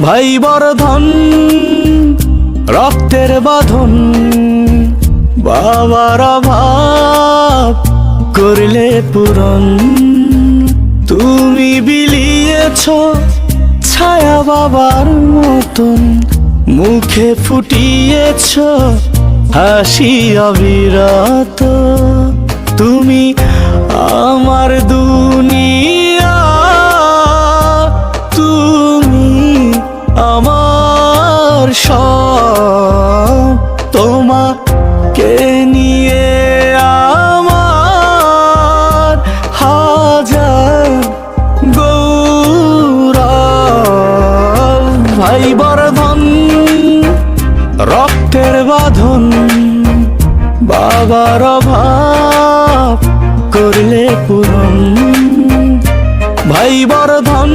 ভাই বর্ধন রক্তের বাঁধন, বাবার অভাব করলে পূরণ। তুমি বিলিয়েছ ছায়া বাবার মতন, মুখে ফুটিয়েছ হাসি অবিরত। তুমি আমার দুনিয়া, তুমি আমার সব। তোমাকে নিয়ে আমার হাজার গৌরব। ভাই বর্ধন রক্তের বাঁধন, বাবার অভাব করলে পূরণ। ভাই বর্ধন